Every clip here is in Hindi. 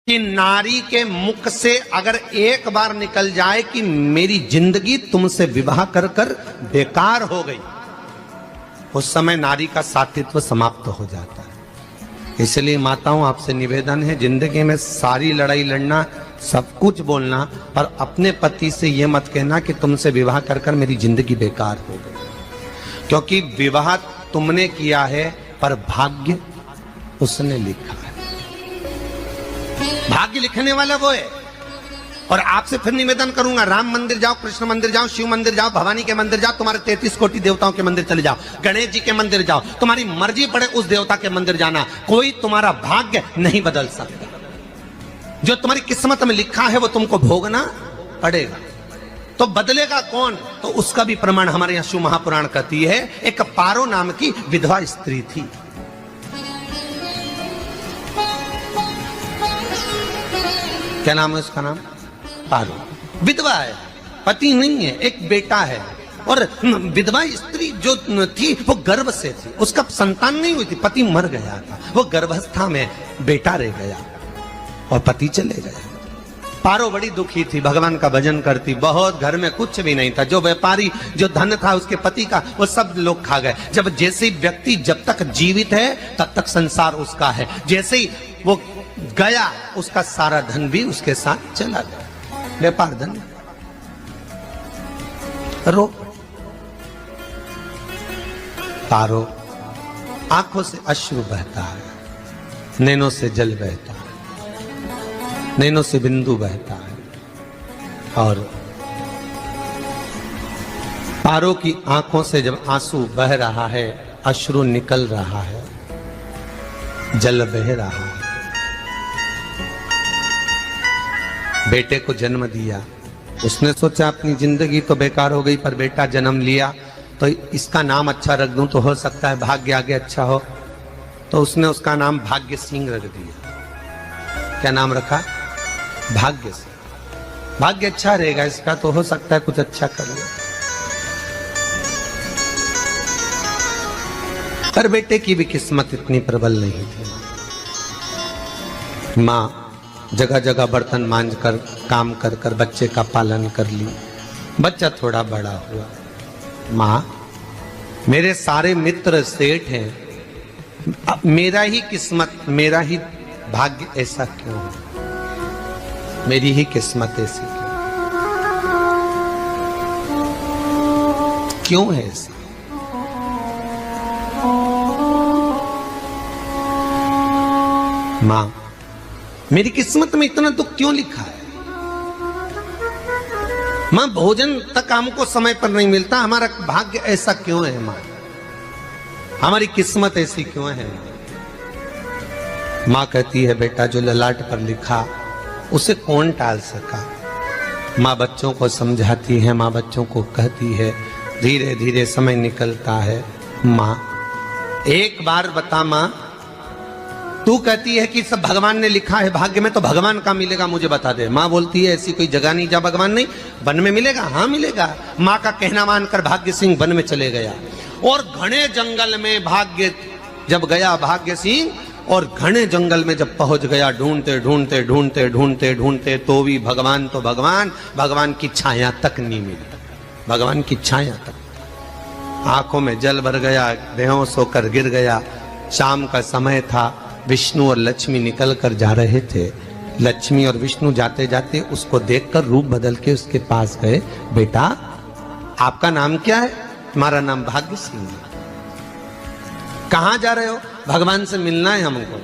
कि नारी के मुख से अगर एक बार निकल जाए कि मेरी जिंदगी तुमसे विवाह कर कर बेकार हो गई, उस समय नारी का साथित्व समाप्त हो जाता है। इसलिए माताओं, आपसे निवेदन है, जिंदगी में सारी लड़ाई लड़ना, सब कुछ बोलना, पर अपने पति से यह मत कहना कि तुमसे विवाह कर कर मेरी जिंदगी बेकार हो गई, क्योंकि विवाह तुमने किया है पर भाग्य उसने लिखा है। भाग्य लिखने वाला वो है। और आपसे फिर निवेदन करूंगा, राम मंदिर जाओ, कृष्ण मंदिर जाओ, शिव मंदिर जाओ, भवानी के मंदिर जाओ, तुम्हारे 33 कोटि देवताओं के मंदिर चले जाओ, गणेश जी के मंदिर जाओ, तुम्हारी मर्जी पड़े उस देवता के मंदिर जाना, कोई तुम्हारा भाग्य नहीं बदल सकता। जो तुम्हारी किस्मत में लिखा है वो तुमको भोगना पड़ेगा। तो बदलेगा कौन? तो उसका भी प्रमाण हमारे यहां शिव महापुराण कहती है। एक पारो नाम की विधवा स्त्री थी। क्या नाम है उसका? नाम पारो। विधवा है, पति नहीं है, एक बेटा है। और विधवा स्त्री जो थी वो गर्भ से थी, उसका संतान नहीं हुई थी, पति मर गया था, वो गर्भावस्था में बेटा रह गया और पति चले गए। पारो बड़ी दुखी थी, भगवान का भजन करती बहुत, घर में कुछ भी नहीं था, जो व्यापारी जो धन था उसके पति का वो सब लोग खा गए। जब जैसे व्यक्ति जब तक जीवित है तब तक संसार उसका है, जैसे ही वो गया उसका सारा धन भी उसके साथ चला गया, व्यापार धन। रो पारो, आंखों से अश्रु बहता है, नैनों से जल बहता है, नैनों से बिंदु बहता है, और पारो की आंखों से जब आंसू बह रहा है, अश्रु निकल रहा है, जल बह रहा है। बेटे को जन्म दिया, उसने सोचा अपनी जिंदगी तो बेकार हो गई, पर बेटा जन्म लिया तो इसका नाम अच्छा रख दूं तो हो सकता है भाग्य आगे अच्छा हो। तो उसने उसका नाम भाग्य सिंह रख दिया। क्या नाम रखा? भाग्य सिंह। भाग्य अच्छा रहेगा इसका, तो हो सकता है कुछ अच्छा कर ले। पर बेटे की भी किस्मत इतनी प्रबल नहीं थी। माँ जगह जगह बर्तन मांझ कर काम कर कर बच्चे का पालन कर ली। बच्चा थोड़ा बड़ा हुआ, माँ मेरे सारे मित्र सेठ हैं, अब मेरा ही किस्मत, मेरा ही भाग्य ऐसा क्यों है? मेरी ही किस्मत ऐसी क्यों है? ऐसा माँ मेरी किस्मत में इतना दुख क्यों लिखा है? मां भोजन तक हमको समय पर नहीं मिलता, हमारा भाग्य ऐसा क्यों है? मां हमारी किस्मत ऐसी क्यों है? मां कहती है बेटा जो ललाट पर लिखा उसे कौन टाल सका। मां बच्चों को समझाती है, मां बच्चों को कहती है, धीरे धीरे समय निकलता है। मां एक बार बता, मां तू कहती है कि सब भगवान ने लिखा है भाग्य में, तो भगवान का मिलेगा मुझे बता दे। माँ बोलती है ऐसी कोई जगह नहीं जहाँ भगवान नहीं, वन में मिलेगा। हाँ मिलेगा। माँ का कहना मानकर भाग्य सिंह वन में चले गया, और घने जंगल में भाग्य जब गया भाग्य सिंह, और घने जंगल में जब पहुंच गया, ढूंढते ढूंढते ढूंढते ढूंढते ढूंढते तो भी भगवान, तो भगवान की छाया तक नहीं मिली। भगवान की छाया तक। आंखों में जल भर गया, बेहोश होकर गिर गया। शाम का समय था, विष्णु और लक्ष्मी निकल कर जा रहे थे। लक्ष्मी और विष्णु जाते जाते उसको देखकर रूप बदल के उसके पास गए। बेटा आपका नाम क्या है? हमारा नाम भाग्य सिंह है। कहाँ जा रहे हो? भगवान से मिलना है हमको।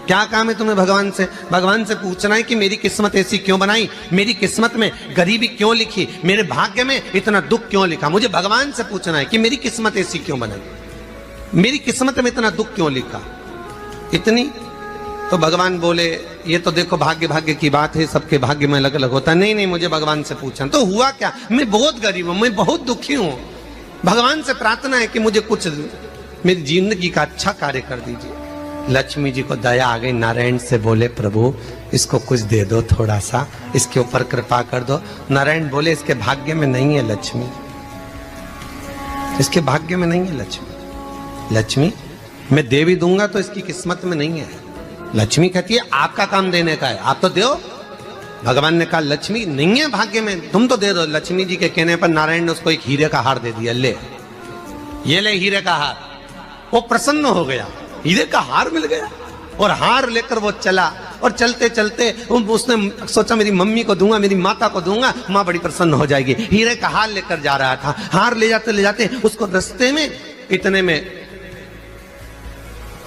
क्या काम है तुम्हें भगवान से? भगवान से पूछना है कि मेरी किस्मत ऐसी क्यों बनाई, मेरी किस्मत में गरीबी क्यों लिखी, मेरे भाग्य में इतना दुख क्यों लिखा। मुझे भगवान से पूछना है कि मेरी किस्मत ऐसी क्यों बनाई, मेरी किस्मत में इतना दुख क्यों लिखा, इतनी। तो भगवान बोले ये तो देखो भाग्य भाग्य की बात है, सबके भाग्य में अलग अलग होता है। नहीं नहीं, मुझे भगवान से पूछना। तो हुआ क्या? मैं बहुत गरीब हूं, मैं बहुत दुखी हूं, भगवान से प्रार्थना है कि मुझे कुछ मेरी जिंदगी का अच्छा कार्य कर दीजिए। लक्ष्मी जी को दया आ गई, नारायण से बोले प्रभु इसको कुछ दे दो, थोड़ा सा इसके ऊपर कृपा कर दो। नारायण बोले इसके भाग्य में नहीं है लक्ष्मी, इसके भाग्य में नहीं है लक्ष्मी। लक्ष्मी मैं दे भी दूंगा तो इसकी किस्मत में नहीं है। लक्ष्मी कहती है आपका काम देने का है, आप तो दो। भगवान ने कहा लक्ष्मी नहीं है भाग्य में, तुम तो दे दो। लक्ष्मी जी के कहने पर नारायण ने उसको एक हीरे का हार दे दिया, ले ये ले हीरे का हार। वो प्रसन्न हो गया, हीरे का हार मिल गया। और हार लेकर वो चला, और चलते चलते उसने सोचा मेरी मम्मी को दूंगा, मेरी माता को दूंगा, माँ बड़ी प्रसन्न हो जाएगी। हीरे का हार लेकर जा रहा था। हार ले जाते उसको रास्ते में इतने में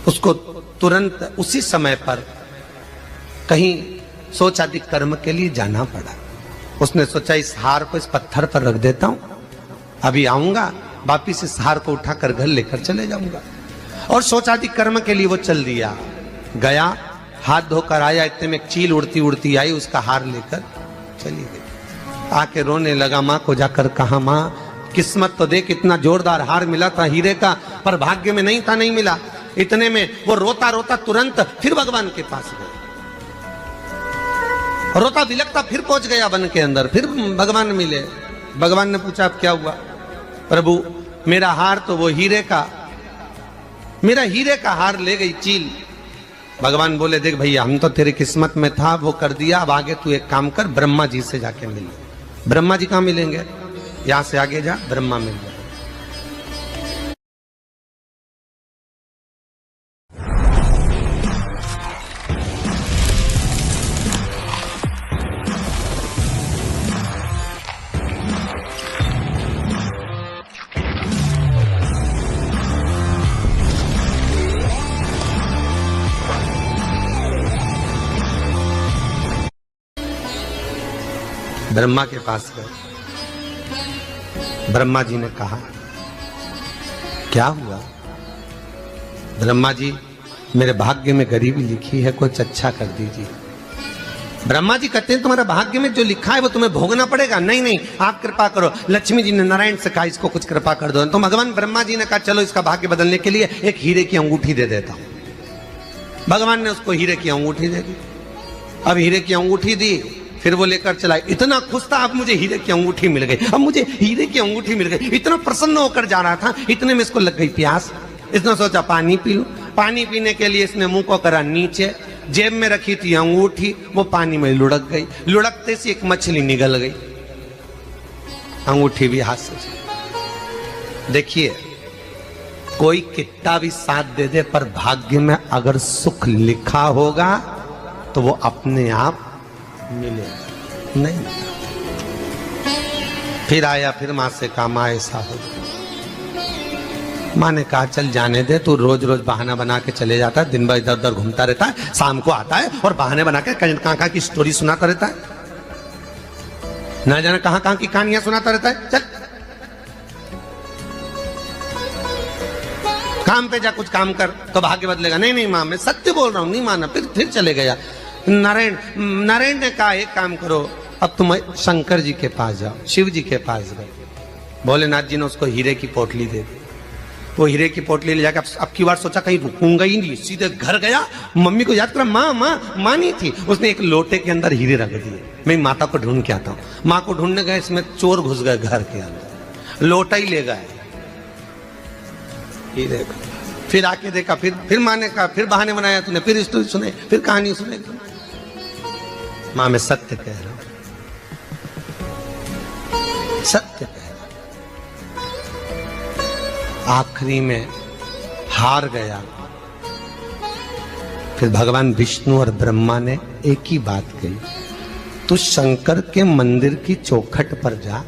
उसको तुरंत उसी समय पर कहीं सोचादि कर्म के लिए जाना पड़ा। उसने सोचा इस हार को इस पत्थर पर रख देता हूं, अभी आऊंगा वापिस इस हार को उठाकर घर लेकर चले जाऊंगा। और सोचादि कर्म के लिए वो चल दिया, गया, हाथ धोकर आया, इतने में एक चील उड़ती उड़ती आई, उसका हार लेकर चली गई। आके रोने लगा, माँ को जाकर कहा माँ किस्मत तो देख, इतना जोरदार हार मिला था हीरे का, पर भाग्य में नहीं था, नहीं मिला। इतने में वो रोता रोता तुरंत फिर भगवान के पास गया, रोता बिलखता फिर पहुंच गया वन के अंदर। फिर भगवान मिले। भगवान ने पूछा अब क्या हुआ? प्रभु मेरा हार तो वो हीरे का, मेरा हीरे का हार ले गई चील। भगवान बोले देख भैया हम तो तेरी किस्मत में था, वो कर दिया, अब आगे तू एक काम कर, ब्रह्मा जी से जाके मिल। ब्रह्मा जी कहाँ मिलेंगे? यहां से आगे जा, ब्रह्मा मिल जाए। ब्रह्मा के पास गए। ब्रह्मा जी ने कहा क्या हुआ? ब्रह्मा जी मेरे भाग्य में गरीबी लिखी है, कुछ अच्छा कर दीजिए। ब्रह्मा जी कहते हैं तुम्हारा भाग्य में जो लिखा है वो तुम्हें भोगना पड़ेगा। नहीं नहीं आप कृपा करो। लक्ष्मी जी ने नारायण से कहा इसको कुछ कृपा कर दो। तो भगवान ब्रह्मा जी ने कहा चलो इसका भाग्य बदलने के लिए एक हीरे की अंगूठी दे देता हूं। भगवान ने उसको हीरे की अंगूठी दे दी। अब हीरे की अंगूठी दी, फिर वो लेकर चला। इतना खुश था अब मुझे हीरे की अंगूठी मिल गई, अब मुझे हीरे की अंगूठी मिल गई। इतना प्रसन्न होकर जा रहा था, इतने में इसको लग गई प्यास। इसने सोचा पानी पी लूं। पानी पीने के लिए इसने मुंह को करा नीचे, जेब में रखी थी अंगूठी, वो पानी में लुढ़क गई। लुढ़कते से एक मछली निगल गई, अंगूठी भी हाथ से। देखिए कोई कितना भी साथ दे दे, पर भाग्य में अगर सुख लिखा होगा तो वो अपने आप मिलेगा, नहीं मिला। फिर आया, फिर मां से कहा मां ऐसा हो गया। मां ने कहा चल जाने दे, तू रोज रोज बहाना बना के चले जाता है, दिन भर इधर उधर घूमता रहता है, शाम को आता है और बहाने बना के कहाँ की स्टोरी सुनाता रहता है, ना जाने कहाँ की कहानियां सुनाता रहता है। चल काम पे जा, कुछ काम कर तो भाग्य बदलेगा। नहीं नहीं मां मैं सत्य बोल रहा हूं, नहीं माना। फिर चले गया। नारायण ने कहा एक काम करो, अब तुम शंकर जी के पास जाओ। शिव जी के पास गए। भोलेनाथ जी ने उसको हीरे की पोटली दे दी। वो हीरे की पोटली ले जाकर अब की बार सोचा कहीं रुकूंगा ही नहीं, सीधे घर गया। मम्मी को याद करा, माँ नहीं थी। उसने एक लोटे के अंदर हीरे रख दिए। मैं माता को ढूंढ के आता हूँ। माँ को ढूंढने गए, इसमें चोर घुस गए घर के अंदर, लोटा ही ले गए हीरे को। फिर आके देखा, फिर माँ ने कहा, फिर बहाने बनाया तूने, फिर स्टोरी सुने, फिर कहानी सुने। मां मैं सत्य कह रहा हूं, सत्य कह रहा हूं। आखिरी में हार गया। फिर भगवान विष्णु और ब्रह्मा ने एक ही बात कही, तू शंकर के मंदिर की चौखट पर जा।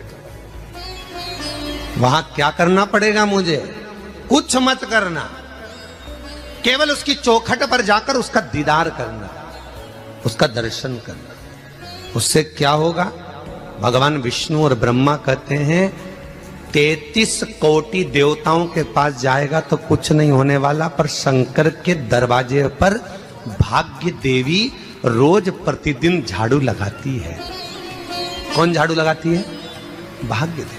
वहां क्या करना पड़ेगा मुझे? कुछ मत करना, केवल उसकी चौखट पर जाकर उसका दीदार करना, उसका दर्शन करना। उससे क्या होगा? भगवान विष्णु और ब्रह्मा कहते हैं 33 कोटि देवताओं के पास जाएगा तो कुछ नहीं होने वाला, पर शंकर के दरवाजे पर भाग्य देवी रोज प्रतिदिन झाड़ू लगाती है। कौन झाड़ू लगाती है? भाग्य देवी।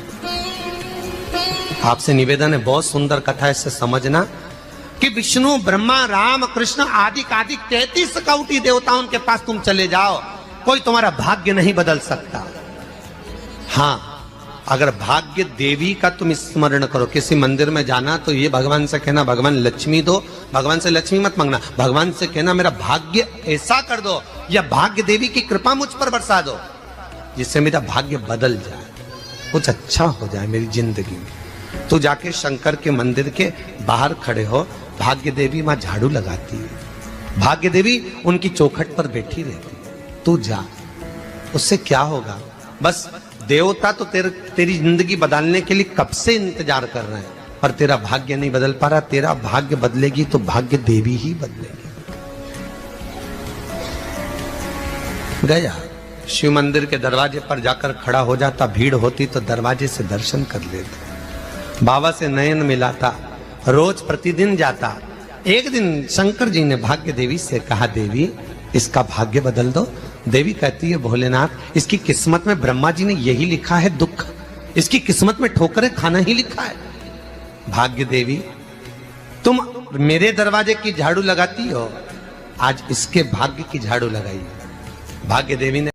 आपसे निवेदन है, बहुत सुंदर कथा है, इससे समझना कि विष्णु ब्रह्मा राम कृष्ण आदि 33 कोटि देवताओं के पास तुम चले जाओ, कोई तुम्हारा भाग्य नहीं बदल सकता। हाँ अगर भाग्य देवी का तुम स्मरण करो, किसी मंदिर में जाना तो ये भगवान से कहना भगवान लक्ष्मी दो, भगवान से लक्ष्मी मत मांगना, भगवान से कहना मेरा भाग्य ऐसा कर दो या भाग्य देवी की कृपा मुझ पर बरसा दो जिससे मेरा भाग्य बदल जाए, कुछ अच्छा हो जाए मेरी जिंदगी में। तो जाके शंकर के मंदिर के बाहर खड़े हो, भाग्य देवी मां झाड़ू लगाती है, भाग्य देवी उनकी चौखट पर बैठी रहती है, तू जा, उससे क्या होगा? बस देवता तो तेरी जिंदगी बदलने के लिए कब से इंतजार कर रहे हैं, पर तेरा भाग्य नहीं बदल पा रहा। तेरा भाग्य बदलेगी तो भाग्य देवी ही बदलेगी। गया शिव मंदिर के दरवाजे पर जाकर खड़ा हो जाता, भीड़ होती तो दरवाजे से दर्शन कर लेता, बाबा से नयन मिलाता, रोज प्रतिदिन जाता। एक दिन शंकर जी ने भाग्य देवी से कहा, देवी इसका भाग्य बदल दो। देवी कहती है, भोलेनाथ इसकी किस्मत में ब्रह्मा जी ने यही लिखा है दुख, इसकी किस्मत में ठोकरें खाना ही लिखा है। भाग्य देवी तुम मेरे दरवाजे की झाड़ू लगाती हो, आज इसके भाग्य की झाड़ू लगाई। भाग्य देवी ने